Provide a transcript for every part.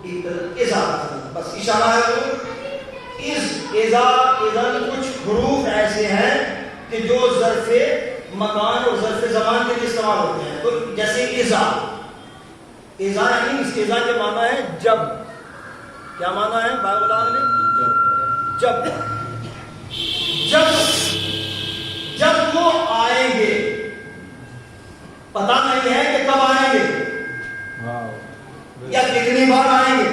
بس اشارہ ہے کچھ حروف ایسے ہیں کہ جو ظرف مکان اور ظرف زمان کے لیے استعمال ہوتے ہیں. تو جیسے اذا یعنی اس اذا کے معنی ہے جب. کیا معنی ہے بھائی غلام نے؟ جب وہ آئیں گے، پتہ نہیں ہے کہ کب آئیں گے یا کتنی بار آئیں گے.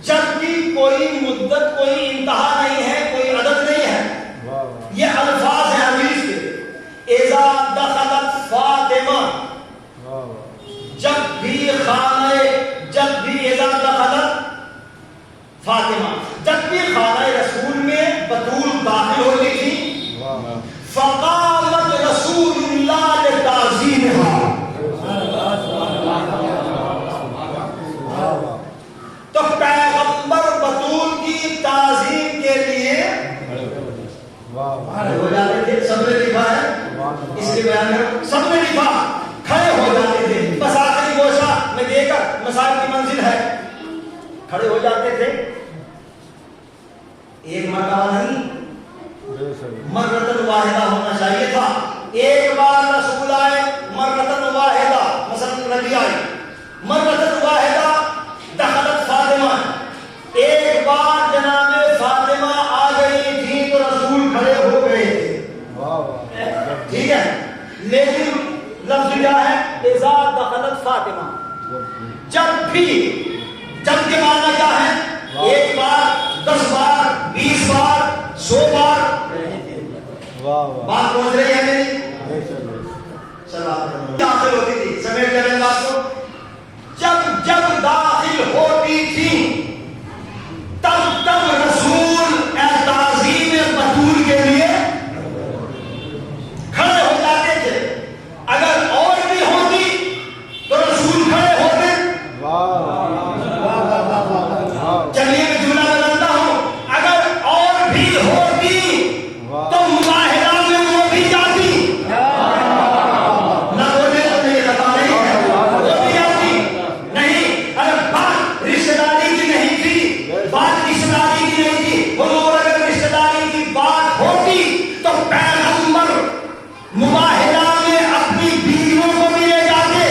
جب کی کوئی مدت، کوئی انتہا نہیں ہے، کوئی عدد نہیں ہے. یہ الفاظ ہیں حدیث کے. اذا دخلت فاطمہ، جب بھی اذا دخلت فاطمہ، جب بھی خانہ رسول میں بطول داخل ہوتی تھی، فقامت رسول اللہ لتعظیمها، تو پیغمبر بطول کی تعظیم کے لیے کھڑے ہو جاتے تھے. سب نے لکھا ہے اس کے بیان میں، سب نے لکھا کھڑے ہو جاتے تھے. بس آخری گوشہ میں دے کر مسائل کی منزل ہے، کھڑے ہو جاتے تھے. ایک مرتبہ نہیں، مرتن واحدہ ہونا چاہیے تھا. ایک بار رسول آئے مرتن واحدہ، مثلا نبی آئے مرتن واحدہ دخلت فاطمہ، ایک بار جناب فاطمہ آ گئی تھی تو رسول کھڑے ہو گئے تھے. ٹھیک ہے، لیکن لفظ کیا ہے؟ اذا دخلت فاطمہ. جب بھی، جب کے معنی کیا ہے؟ ایک بار، 10 بار، 20 بار، 100 بار. بات پہنچ رہی ہے میری؟ داخل ہوتی تھی، سمیٹ کریں بات کو. جب داخل ہوتی تھی تب رسول تعظیم بطول کے لیے کھڑے ہو جاتے تھے. اگر اور بھی ہوتی تو رسول کھڑے ہوتے. چلیے میں جملہ بتاتا ہوں، اگر اور بھی ہوتی تو مظاہرہ میں وہ بھی جاتی. نہ بولے تو نہیں، خطا نہیں ہے، وہ بھی جاتی. نہیں، اگر بات رشتہ داری کی نہیں تھی، بات رشتہ داری کی نہیں تھی، حضور اگر رشتہ داری کی بات ہوتی تو پیغمبر مظاہرہ میں اپنی بیویوں کو بھی لے جاتے.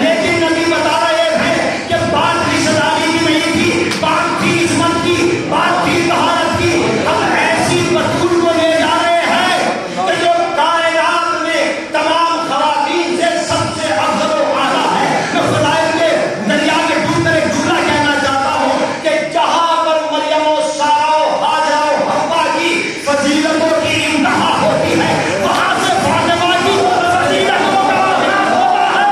لیکن نبی بتا رہے ہیں کہ بات رشتہ داری کی نہیں تھی، بات تھی عصمت کی، بات تھی طہارت کی. ہم ایسی بطول کو لے جا رہے ہیں کہ جو کائنات میں تمام خواتین سے سب سے افضل و اعلیٰ ہے. میں فضائل کے دریا کے ڈوب کر ایک جملہ کہنا چاہتا ہوں کہ جہاں پر مریم و سارہ و ہاجرہ و حوا کی فضیلتوں کی انتہا ہوتی ہے، وہاں سے فاطمہ کی فضیلتوں کا آغاز ہوتا ہے.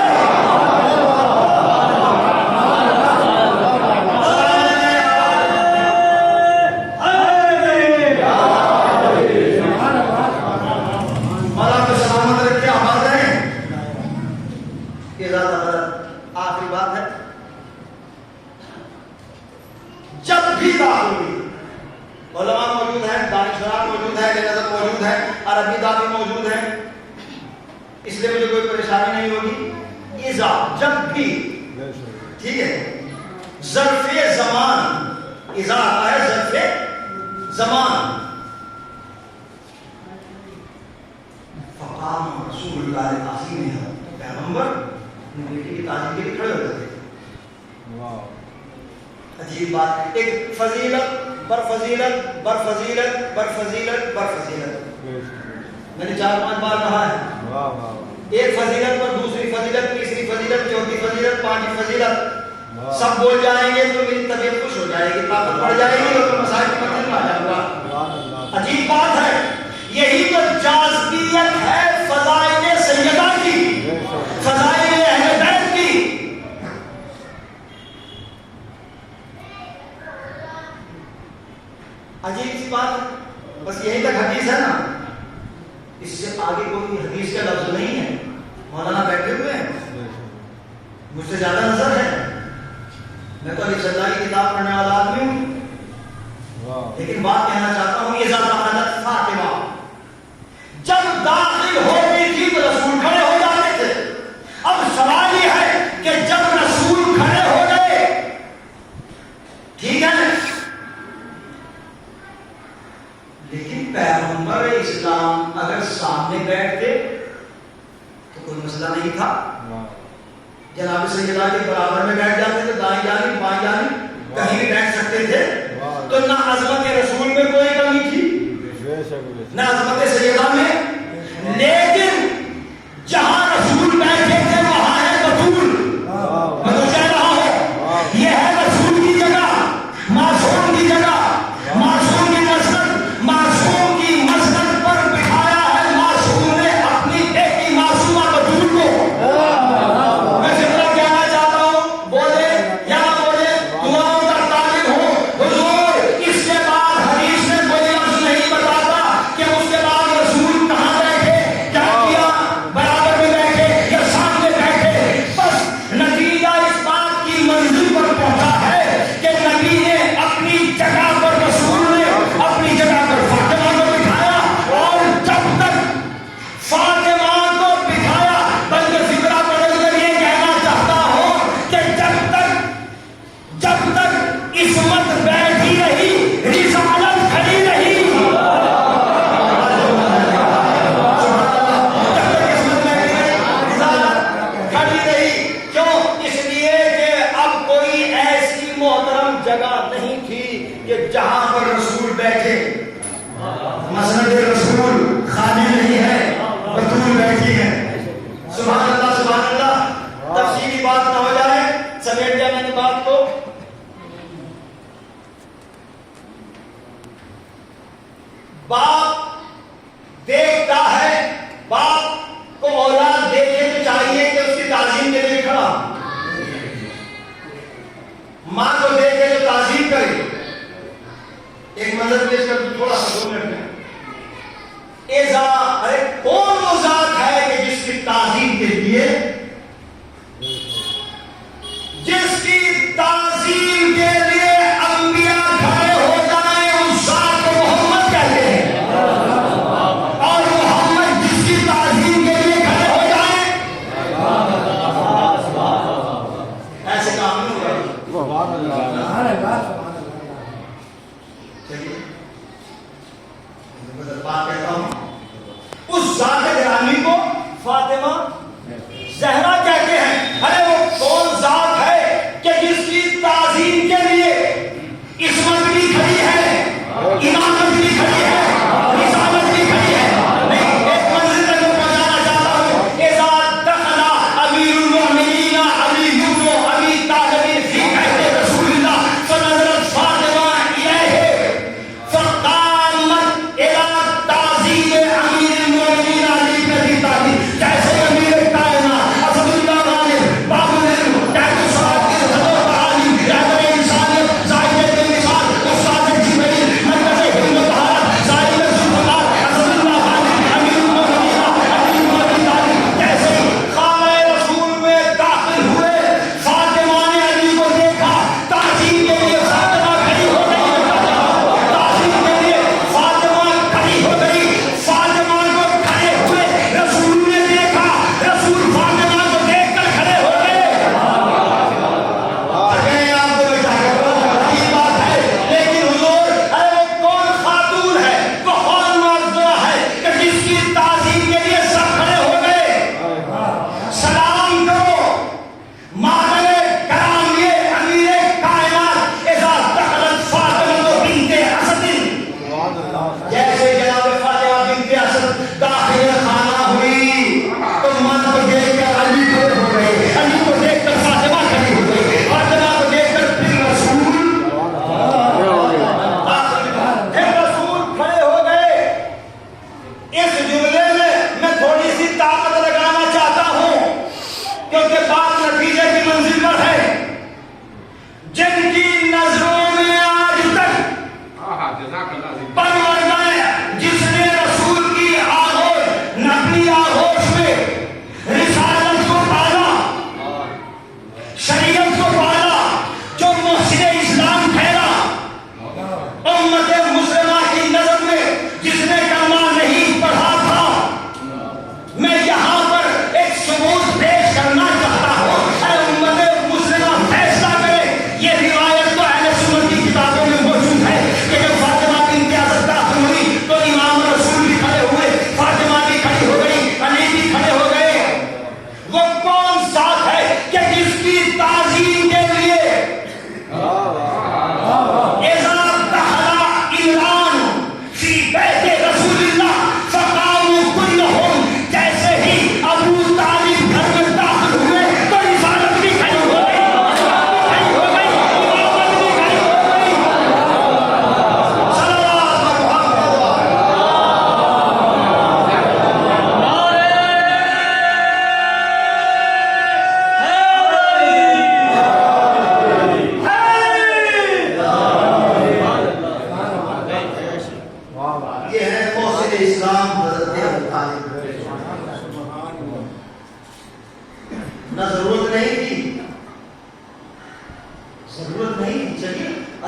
مولا کو سلامت رکھے، آباد رہیں. یہ زیادہ آخری بات ہے. جب بھی داخل ہوئی، علماء موجود ہیں، دانشوران موجود ہیں، نظر موجود ہے، عربی دانی موجود ہے، اس لیے مجھے کوئی پریشانی نہیں ہوگی. اذا، جب بھی، ٹھیک ہے. ظرف زمان، اذا آتا ہے ظرف زمان. فقام رسول اللہ تعظیمها، پیغمبر نبی کی تعظیم کے لیے کھڑے ہوتے تھے. عجیب بات، ایک فضیلت بر فضیلت بر فضیلت بر فضیلت بر فضیلت. میں نے 4-5 بار کہا ہے. ایک فضیلت پر دوسری فضیلت، تیسری فضیلت، چوتھی فضیلت، 5ویں فضیلت. سب بول جائیں گے تو میری طبیعت خوش ہو جائے گی، طاقت بڑھ جائے گی اور مسائل کی منزل میں آ جاؤں گا. عجیب بات ہے، یہی تو جاذبیت ہے فضائل سیدہ کی، فضائل اہل بیت کی. عجیب سی بات ہے. بس یہی تک حدیث ہے نا، اس سے آگے کوئی حدیث کا لفظ نہیں ہے. مولانا بیٹھے ہوئے ہیں، مجھ سے زیادہ نظر ہے. میں تو علی صلی کی کتاب پڑھنے والا آدمی ہوں، لیکن بات کہنا چاہتا ہوں. اذا دخلت فاطمہ، جب داخل ہوتی تھی تو رسول کھڑے ہو جاتے تھے. اب سوال یہ ہے کہ جب رسول کھڑے ہو گئے بھی بیٹھتے تو کوئی مسئلہ نہیں تھا. جناب سیدہ کے برابر میں بیٹھ جاتے تھے, دائیں جانب بائیں جانب کہیں بھی بیٹھ سکتے تھے. تو نہ عظمت رسول میں کوئی کمی تھی نہ عظمت سیدہ میں. لیکن جہاں رسول بیٹھے تھے وہاں ہے بطول. میں تو کہہ رہا ہوں یہ ہے رسول کی جگہ, معصوم کی جگہ, معصوم کی مسجد. معصوم کی مسجد پر بٹھایا ہے معصوم نے اپنی بیٹی معصومہ بطول کو. میں فکر کہنا چاہتا ہوں, بولے یا نہ بولے, دعاؤں کا طالب ہوں. حضور اس کے بعد حدیث میں کوئی لفظ نہیں بتاتا کہ اس کے بعد رسول کہاں بیٹھے, کیا کیا, برابر میں بیٹھے یا سامنے بیٹھے. بس نتیجہ اس بات کی منزل پر پہنچا ہے کہ نبی نے اپنی جگہ پر, رسول نے اپنی جگہ پر فاطمہ کو بٹھایا. اور جب تک فاطمہ کو بٹھایا, بلکہ فکرہ بدل کر یہ کہنا چاہتا ہوں کہ جب تک عصمت بیٹھی رہی, رسالت کھڑی رہی. کھڑی رہی. کیوں؟ اس لیے کہ اب کوئی ایسی محترم جگہ نہیں تھی کہ جہاں پر رسول بیٹھے. مسند رسول خالی نہیں ہے, بطول بیٹھی ہے. سبحان اللہ سبحان اللہ. تفصیلی بات نہ ہو جائے, سمیٹ دیا میں نے بات کو. باپ دیکھتا ہے, باپ کو اولاد دیکھے تو چاہیے کہ اس کی تعظیم کے لیے کھڑا. ماں کو دیکھے تو تعظیم کرے. ایک منظر پیش کر دوں تھوڑا سا 2 منٹ میں. ارے کون وہ ذات ہے کہ جس کی تعظیم کے لیے, جس کی تعظیم کے لیے انبیاء کھڑے ہو جائیں, اس ذات کو محمد کہتے ہیں. اور محمد جس کی تعظیم کے لیے کھڑے ہو جائیں, ایسے کام نہیں ہوگا. چلیے بات کہتا ہوں, اس ذات گرامی کو فاطمہ زہرا کہتے ہیں. ارے وہ کون ذات ہے کہ جس کی تعظیم کے لیے عصمت بھی کھڑی ہے, امامت بھی کھڑی ہے, رسالت بھی کھڑی ہے. نہیں, ایک منزل تک میں پہنچانا چاہتا ہوں. اذا دخل امیر المؤمنین علی بن ابی طالب فی بیت رسول اللہ صلی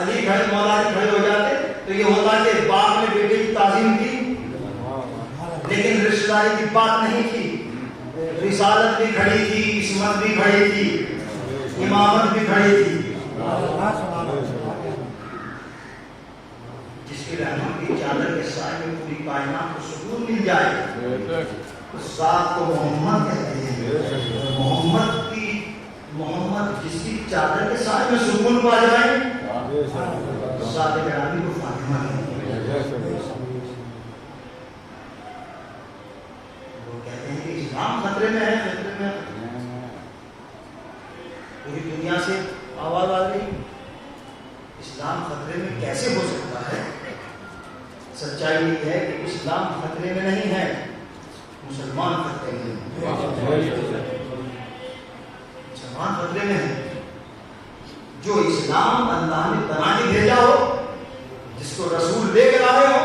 علی کھڑے مولا علی کھڑے ہو جاتے تو یہ ہوتا کہ باپ نے بیٹے کی تعظیم کی لیکن رشتہ داری کی بات نہیں کی. رسالت بھی کھڑی تھی, عصمت بھی کھڑی تھی, امامت بھی کھڑی تھی. جس کی رحمت کی چادر کے سائے میں پوری کائنات کو سکون مل جائے اس ذات کو محمد کہتے ہیں. محمد جس کی چادر کے سائے میں سکون پا جائے ذات گرامی کو فاطمہ کہتے ہیں. وہ کہتے ہیں کہ اسلام خطرے میں ہے, خطرے میں. پوری دنیا سے آواز آ رہی, اسلام خطرے میں کیسے ہو سکتا ہے؟ سچائی یہ ہے کہ اسلام خطرے میں نہیں ہے, مسلمان خطرے میں ہیں. مسلمان خطرے میں ہے. جو اسلام اللہ نے بنا کے بھیجا ہو, جس کو رسول لے کر آئے ہو,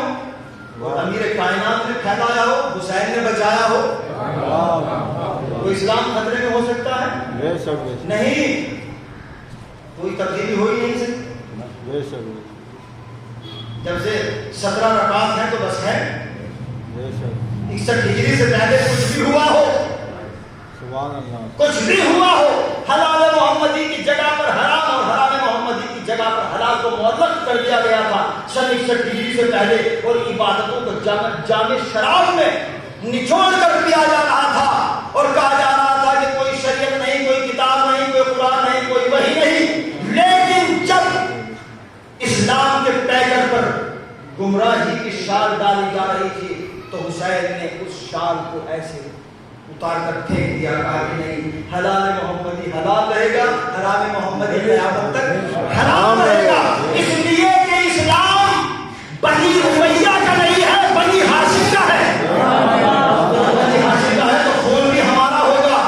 امیر کائنات نے پھیلایا ہو, حسین نے بچایا ہو, وہ اسلام خطرے میں ہو سکتا ہے؟ نہیں. کوئی تبدیلی ہو ہی نہیں سکتی. جب سے 17 رکعات ہیں تو بس ہے. 61 ہجری سے پہلے کچھ بھی ہوا ہو, کچھ بھی ہوا ہو, حلال محمدی کی جگہ پر حرام اور حرام محمدی کی جگہ پر حلال کو معلق کر دیا گیا تھا 61 ہجری سے پہلے, اور عبادتوں کو جامع شراب میں نچوڑ کر پیا جا رہا تھا اور کہا جا رہا تھا کہ کوئی شریعت نہیں, کوئی کتاب نہیں, کوئی قرآن نہیں, کوئی وحی نہیں. لیکن جب اسلام کے پیکر پر گمراہی کی شال ڈالی جا رہی تھی تو حسین نے اس شال کو ایسے اتار کر پھینک دیا, کہا کہ نہیں, حلال محمدی حلال رہے گا, حرام محمدی قیامت تک حرام رہے گا. اس لیے کہ اسلام بنی امیہ کا نہیں ہے, بنی ہاشم کا ہے. بنی ہاشم کا ہے تو خون بھی ہمارا ہوگا.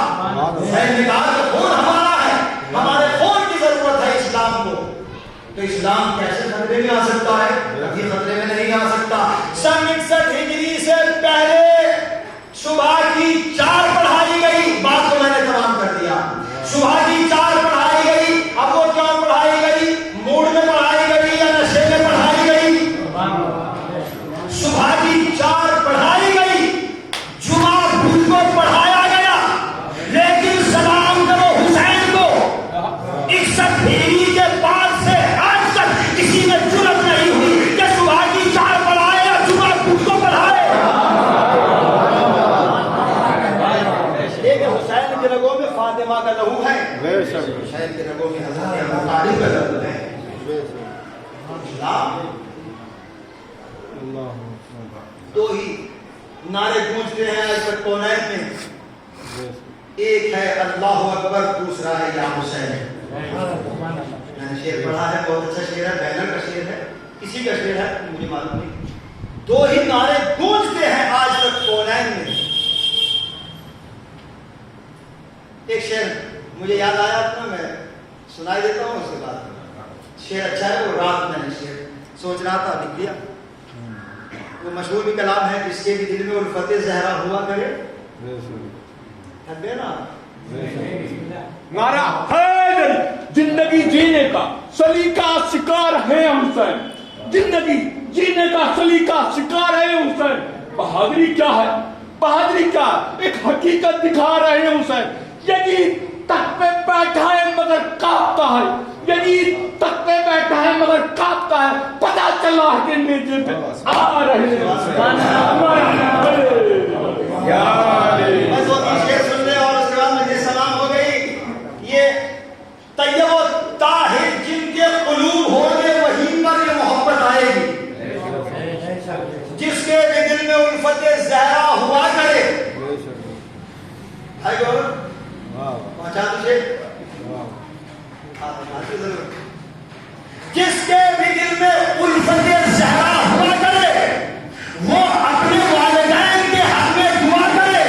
حسین نے کہا کہ خون ہمارا ہے, ہمارے خون کی ضرورت ہے اسلام کو. تو اسلام کیسے خطرے میں آ سکتا ہے؟ کبھی خطرے میں نہیں آ سکتا. 61 ہجری سے پہلے صبح کی 4 پڑھائی گئی, بات کو میں نے تمام کر دیا. صبح کی 4 پڑھائی گئی. اب وہ کیوں پڑھائی گئی؟ موڈ میں پڑھائی گئی یا نشے میں پڑھائی گئی؟ صبح کی 4 پڑھائی گئی. جمعہ بدھ کو پڑھایا گیا, لیکن سلام کرو حسین کو 61 ہجری کے بعد سے آج تک کسی نے جرأت نہیں ہوئی کہ صبح کی 4 پڑھائے یا جمعہ بدھ کو پڑھائے. حسین کے رگوں میں فاطمہ کا لہو ہے, حسین کے رگوں میں حضرت ابو طالب کا لہو ہے. دو ہی نعرے گونجتے ہیں آج تک کونین میں, ایک ہے اللہ اکبر, دوسرا ہے یا حسین. میں نے شعر پڑھا ہے, بہت اچھا شعر ہے, بینر کا شعر ہے, کسی کا شعر ہے مجھے معلوم نہیں. دو ہی نعرے گونجتے ہیں آج تک کونین میں. ایک شعر مجھے یاد آیا اپنا, میں سنائی دیتا ہوں, اس کے بعد شعر اچھا ہے, وہ رات میں نے شعر سوچ رہا تھا لکھ دیا. وہ مشہور بھی کلام ہے, جس کے بھی دل میں الفت زہرا ہوا کرے. تھک گئے نا. نعرہ حیدر, زندگی جینے کا سلیقہ شکار ہے حسین, زندگی جینے کا سلیقہ شکار ہے حسین. بہادری کیا ہے, بہادری کیا, ایک حقیقت دکھا رہے ہیں حسین. یزید تخت پہ بیٹھا ہے مگر کانپتا ہے, یزید تخت پہ بیٹھا ہے مگر کانپتا ہے. پتہ چلا ہے کہ نیچے پہ آ رہے ہیں. بس وہ شعر سن لے اور اس کے بعد مجھے سلام ہو گئی. یہ طیب و طاہر جن کے قلوب ہوں گے وہیں پر یہ محبت آئے گی. جس کے بھی دل میں الفت زہرا ہوا کرے. ہے گور پہنچا تجھے, جس کے بھی دل میں الفت زہرا ہوا کرے وہ اپنے والدین کے حق میں دعا کرے.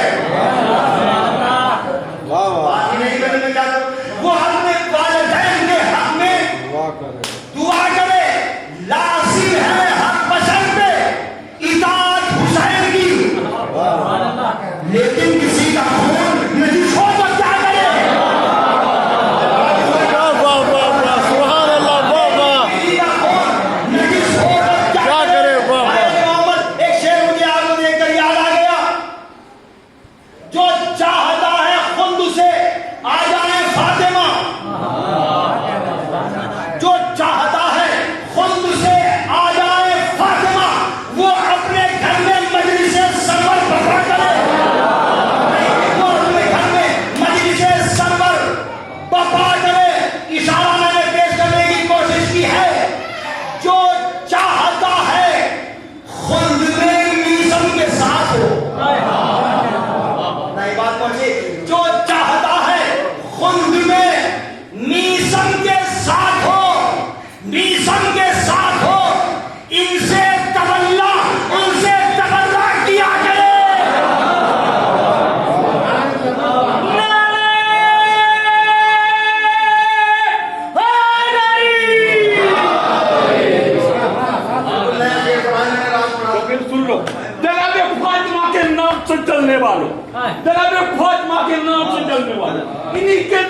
بات ہی نہیں کرنے میں کیا کرو, وہ اپنے والدین کے حق میں دعا کرے. لازم ہے ہر بشر پہ اطاعت حسین کی, لیکن کسی کا خون نہیں چھوڑ سکتا.